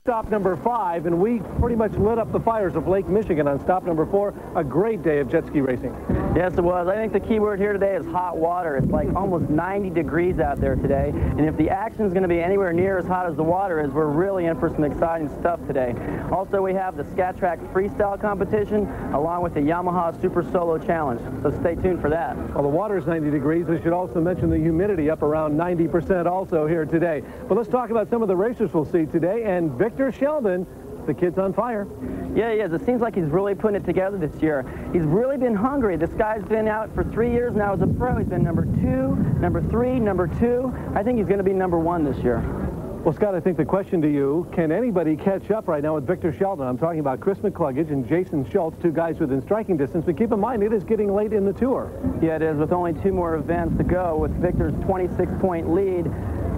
Stop number 5, and we pretty much lit up the fires of Lake Michigan on stop number 4. A great day of jet ski racing. Yes, it was. I think the key word here today is hot water. It's like almost 90 degrees out there today, and if the action is going to be anywhere near as hot as the water is, we're really in for some exciting stuff today. Also, we have the Scat Track Freestyle competition along with the Yamaha Super Solo Challenge, so stay tuned for that. Well, the water is 90 degrees. We should also mention the humidity up around 90% also here today. But let's talk about some of the racers we'll see today, and Victor Sheldon, the kid's on fire. Yeah, he is. It seems like he's really putting it together this year. He's really been hungry. This guy's been out for 3 years now as a pro. He's been number 2, number 3, number 2. I think he's going to be number 1 this year. Well, Scott, I think the question to you, can anybody catch up right now with Victor Sheldon? I'm talking about Chris McCluggage and Jason Schultz, 2 guys within striking distance, but keep in mind it is getting late in the tour. Yeah, it is, with only 2 more events to go. With Victor's 26-point lead,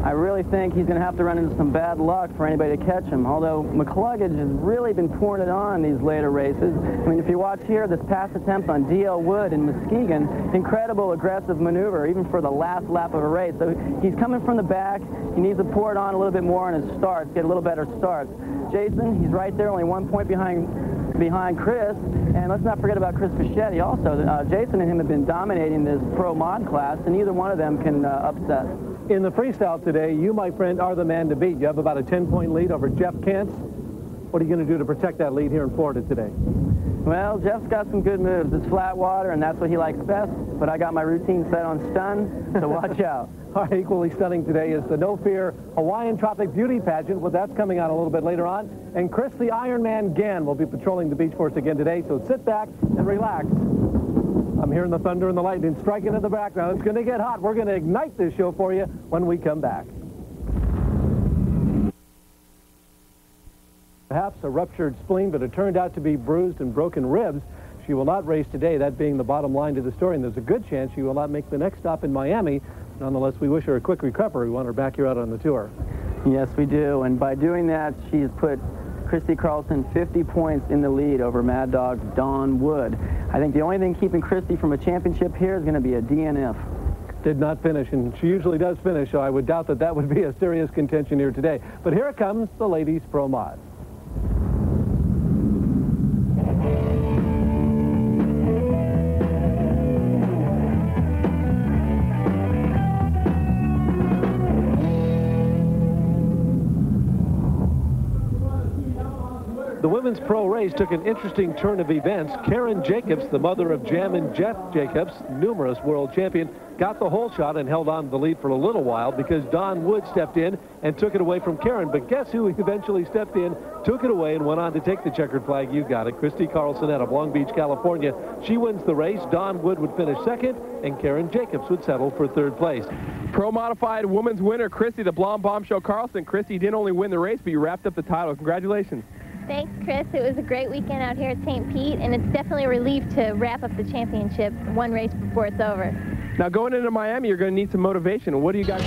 I really think he's going to have to run into some bad luck for anybody to catch him, although McCluggage has really been pouring it on these later races. I mean, if you watch here, this past attempt on D.L. Wood in Muskegon, incredible aggressive maneuver, even for the last lap of a race. So he's coming from the back. He needs to pour it on a little bit more on his starts, get a little better starts. Jason, he's right there, only 1 point behind Chris, and let's not forget about Chris Fischetti also. Jason and him have been dominating this pro mod class, and neither one of them can upset. In the freestyle today, you, my friend, are the man to beat. You have about a 10-point lead over Jeff Kentz. What are you going to do to protect that lead here in Florida today? Well, Jeff's got some good moves. It's flat water, and that's what he likes best, but I got my routine set on stun, so watch out. All right, equally stunning today is the No Fear Hawaiian Tropic Beauty Pageant. Well, that's coming on a little bit later on. And Chris the Iron Man Gann will be patrolling the beach for us again today, so sit back and relax. I'm hearing the thunder and the lightning striking in the background. It's going to get hot. We're going to ignite this show for you when we come back. Perhaps a ruptured spleen, but it turned out to be bruised and broken ribs. She will not race today, that being the bottom line to the story, and there's a good chance she will not make the next stop in Miami. Nonetheless, we wish her a quick recovery. We want her back here out on the tour. Yes, we do, and by doing that, she's put Christy Carlson 50 points in the lead over Mad Dog's Dawn Wood. I think the only thing keeping Christy from a championship here is going to be a DNF. Did not finish, and she usually does finish, so I would doubt that that would be a serious contention here today. But here comes the ladies' pro mod. The women's pro race took an interesting turn of events. Karen Jacobs, the mother of Jam and Jeff Jacobs, numerous world champion, got the whole shot and held on to the lead for a little while because Dawn Wood stepped in and took it away from Karen. But guess who eventually stepped in, took it away, and went on to take the checkered flag? You got it. Christy Carlson out of Long Beach, California. She wins the race. Dawn Wood would finish second, and Karen Jacobs would settle for third place. Pro modified women's winner, Christy the Blonde Bombshell Carlson. Christy, you didn't only win the race, but you wrapped up the title. Congratulations. Thanks, Chris. It was a great weekend out here at St. Pete, and it's definitely a relief to wrap up the championship one race before it's over. Now, going into Miami, you're going to need some motivation. What do you got?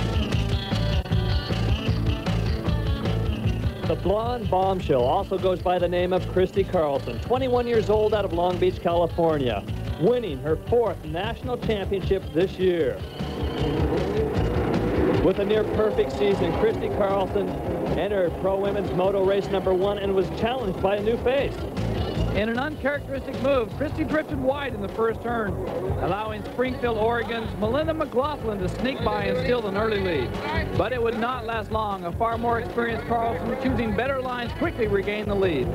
The Blonde Bombshell also goes by the name of Christy Carlson, 21 years old, out of Long Beach, California, winning her 4th national championship this year. With a near-perfect season, Christy Carlson entered Pro Women's Moto Race #1 and was challenged by a new face. In an uncharacteristic move, Christy drifted wide in the first turn, allowing Springfield, Oregon's Melinda McLaughlin to sneak by and steal an early lead. But it would not last long. A far more experienced Carlson, choosing better lines, quickly regained the lead.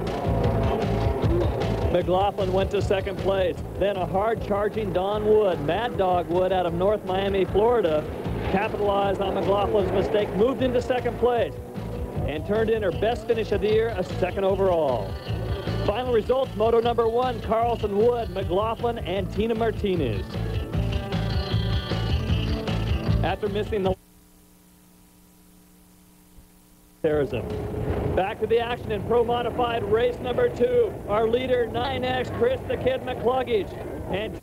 McLaughlin went to second place. Then a hard-charging Dawn Wood, Mad Dog Wood, out of North Miami, Florida, capitalized on McLaughlin's mistake, moved into second place, and turned in her best finish of the year, a second overall. Final results, Moto #1, Carlson, Wood, McLaughlin, and Tina Martinez. After missing the terrorism. Back to the action in Pro Modified race #2. Our leader, 9X, Chris the Kid McCluggage. And